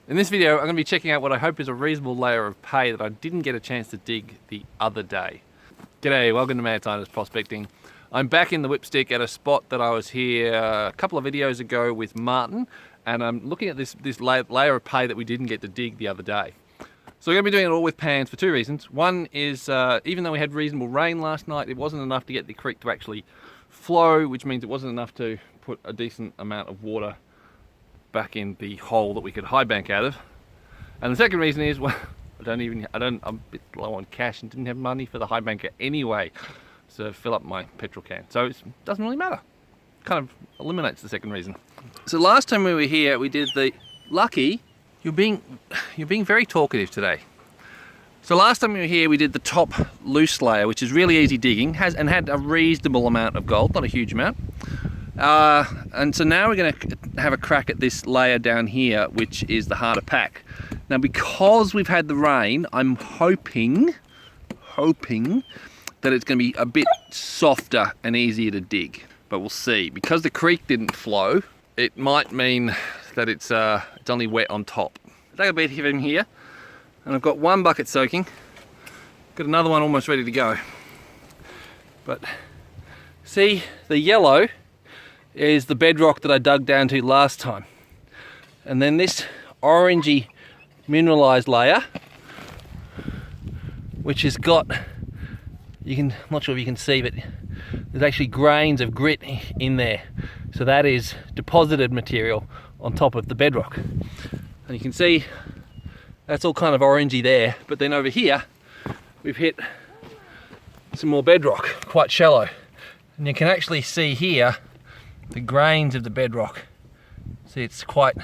In this video, I'm going to be checking out what I hope is a reasonable layer of pay that I didn't get a chance to dig the other day. G'day, welcome to 𝗦𝗿𝗵𝗶 Prospecting. I'm back in the Whipstick at a spot that I was here a couple of videos ago with Martin, and I'm looking at this layer of pay that we didn't get to dig the other day. So we're going to be doing it all with pans for two reasons. One is, even though we had reasonable rain last night, it wasn't enough to get the creek to actually flow, which means it wasn't enough to put a decent amount of water back in the hole that we could high bank out of. And the second reason is, well, I'm a bit low on cash and didn't have money for the high banker anyway, so fill up my petrol can. So it doesn't really matter. Kind of eliminates the second reason. So last time we were here, we did the Lucky. You're being very talkative today. So last time we were here, we did the top loose layer, which is really easy digging, and had a reasonable amount of gold, not a huge amount. And so now we're going to have a crack at this layer down here, which is the harder pack. Now, because we've had the rain, I'm hoping that it's going to be a bit softer and easier to dig. But we'll see. Because the creek didn't flow, it might mean that it's only wet on top. Take a bit from here, and I've got one bucket soaking. Got another one almost ready to go. But see, the yellow is the bedrock that I dug down to last time. And then this orangey mineralized layer, which has got, I'm not sure if you can see, but there's actually grains of grit in there. So that is deposited material on top of the bedrock. And you can see that's all kind of orangey there, but then over here we've hit some more bedrock, quite shallow. And you can actually see here the grains of the bedrock. See, it's quite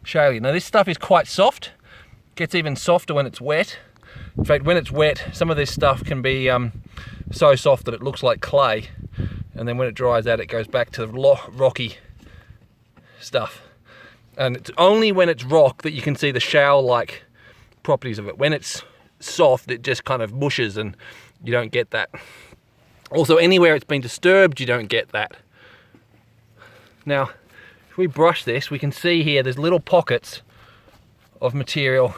shaly. Now this stuff is quite soft. It gets even softer when it's wet. In fact, when it's wet, some of this stuff can be so soft that it looks like clay. And then when it dries out, it goes back to the rocky stuff. And it's only when it's rock that you can see the shale-like properties of it. When it's soft, it just kind of mushes and you don't get that. Also, anywhere it's been disturbed, you don't get that. Now, if we brush this, we can see here there's little pockets of material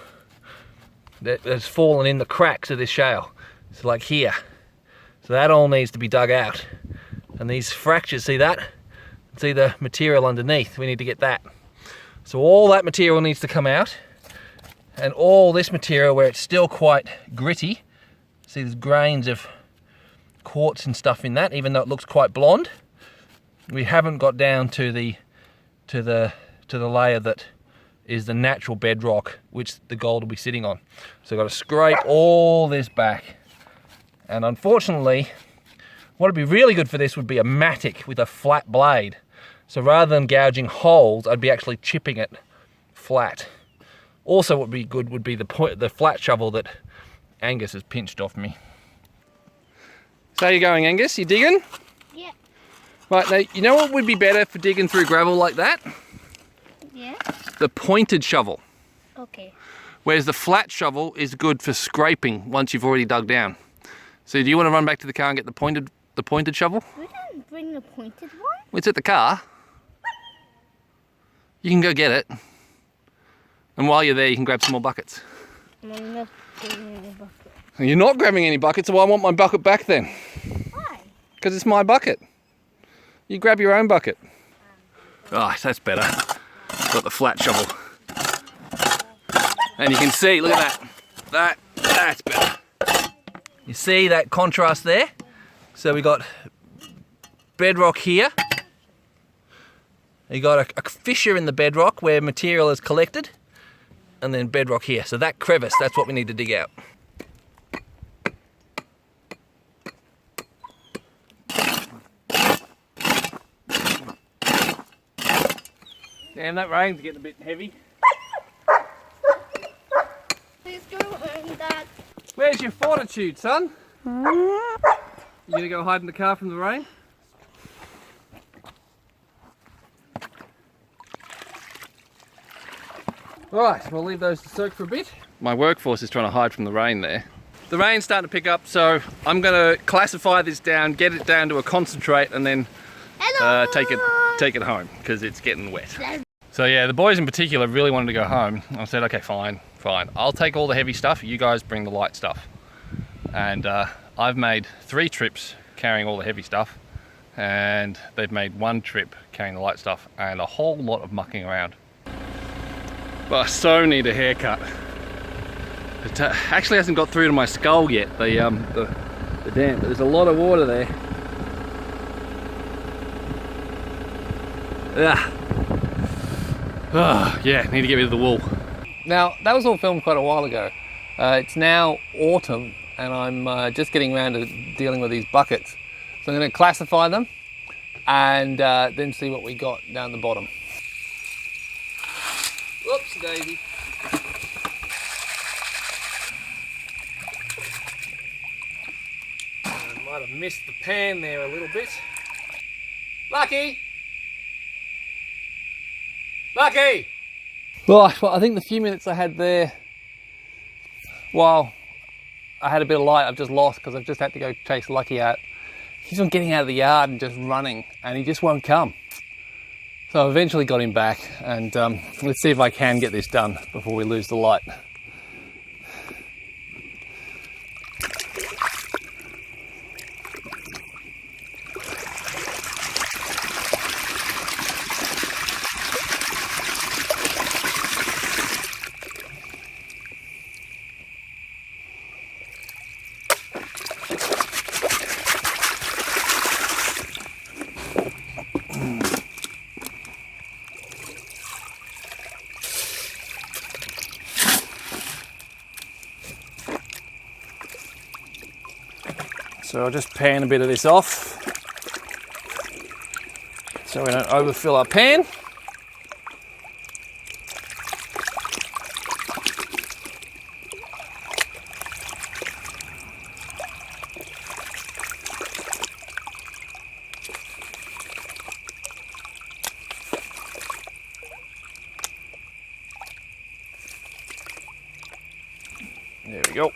that's fallen in the cracks of this shale. So like here. So that all needs to be dug out. And these fractures, see that? See the material underneath, we need to get that. So all that material needs to come out. And all this material where it's still quite gritty, see there's grains of quartz and stuff in that, even though it looks quite blonde. We haven't got down to the layer that is the natural bedrock, which the gold will be sitting on. So I've got to scrape all this back. And unfortunately, what would be really good for this would be a mattock with a flat blade. So rather than gouging holes, I'd be actually chipping it flat. Also, what would be good would be the flat shovel that Angus has pinched off me. So how you going, Angus? You digging? Yeah. Right, now, you know what would be better for digging through gravel like that? Yeah. The pointed shovel. Okay. Whereas the flat shovel is good for scraping once you've already dug down. So do you want to run back to the car and get the pointed shovel? We didn't bring the pointed one. It's at the car. You can go get it. And while you're there, you can grab some more buckets. I'm not getting any bucket. You're not grabbing any buckets, so I want my bucket back then. Why? Because it's my bucket. You grab your own bucket. Right, that's better. Got the flat shovel. And you can see, look at that. That's better. You see that contrast there? So we got bedrock here. You got a fissure in the bedrock where material is collected. And then bedrock here. So that crevice, that's what we need to dig out. Damn, that rain's getting a bit heavy. Please go home, Dad. Where's your fortitude, son? You gonna go hide in the car from the rain? Right, we'll leave those to soak for a bit. My workforce is trying to hide from the rain there. The rain's starting to pick up, so I'm gonna classify this down, get it down to a concentrate, and then take it home, because it's getting wet. So yeah, the boys in particular really wanted to go home. I said, okay, fine. I'll take all the heavy stuff, you guys bring the light stuff. And I've made 3 trips carrying all the heavy stuff, and they've made 1 trip carrying the light stuff, and a whole lot of mucking around. But I so need a haircut. It actually hasn't got through to my skull yet, the dam, but there's a lot of water there. Yeah, need to get rid of the wool. Now, that was all filmed quite a while ago. It's now autumn, and I'm just getting around to dealing with these buckets. So I'm going to classify them and then see what we got down the bottom. Whoops, daisy. I might have missed the pan there a little bit. Lucky! Lucky! Right, well, I think the few minutes I had there, while I had a bit of light, I've just lost because I've just had to go chase Lucky out. He's on getting out of the yard and just running, and he just won't come. So I eventually got him back, and let's see if I can get this done before we lose the light. So I'll just pan a bit of this off so we don't overfill our pan. There we go.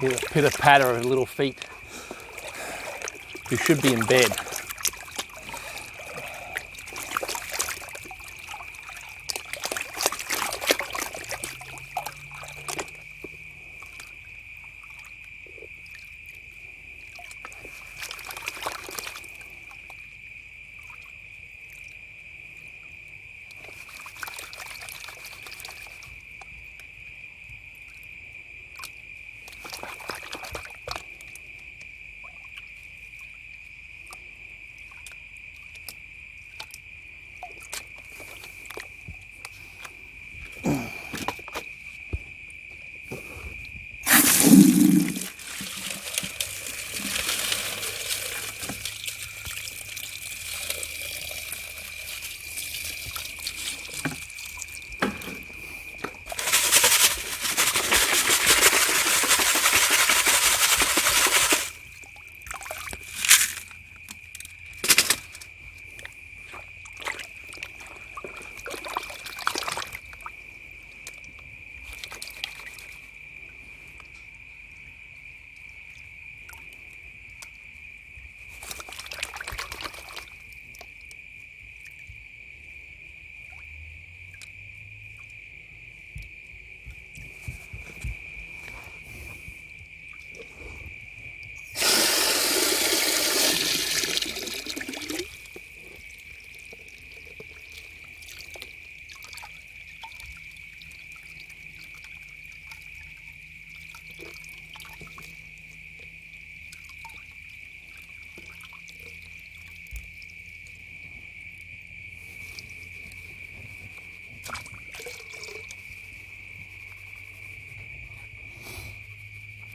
Hear the pitter-patter of little feet who should be in bed.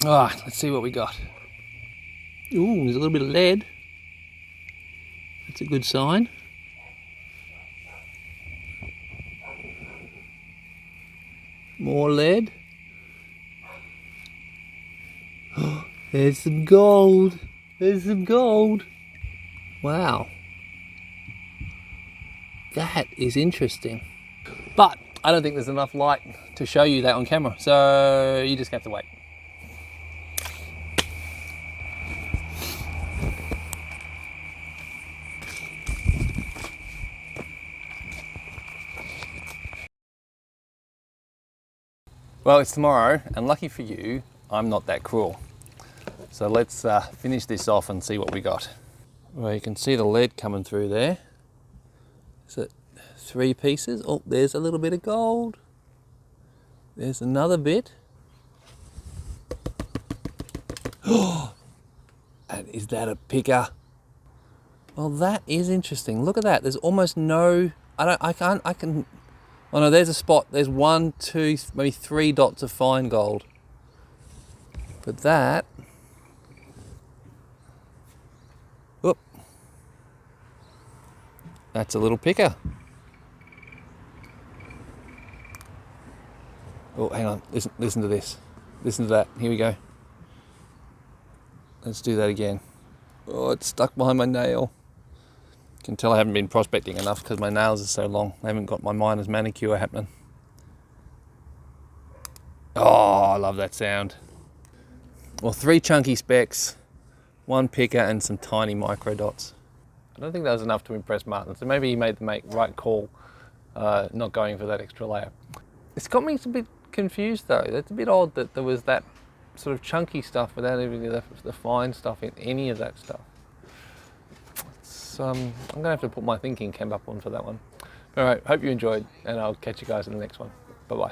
Alright, let's see what we got. Ooh, there's a little bit of lead. That's a good sign. More lead. There's some gold. There's some gold. Wow. That is interesting. But I don't think there's enough light to show you that on camera, so you just have to wait. Well, it's tomorrow, and lucky for you, I'm not that cruel. So let's finish this off and see what we got. Well, you can see the lead coming through there. Is it 3 pieces? Oh, there's a little bit of gold. There's another bit. Oh, and is that a picker? Well, that is interesting. Look at that. There's almost no. I can. Oh no, there's a spot. There's 1, 2, maybe 3 dots of fine gold. But that. Whoop. That's a little picker. Oh, hang on. Listen to this. Listen to that. Here we go. Let's do that again. Oh, it's stuck behind my nail. You can tell I haven't been prospecting enough because my nails are so long. I haven't got my miner's manicure happening. Oh, I love that sound. Well, 3 chunky specks, 1 picker, and some tiny micro dots. I don't think that was enough to impress Martin, so maybe he made the right call not going for that extra layer. It's got me a bit confused though. That's a bit odd that there was that sort of chunky stuff without even the fine stuff in any of that stuff. I'm going to have to put my thinking cap up on for that one. All right, hope you enjoyed, and I'll catch you guys in the next one. Bye-bye.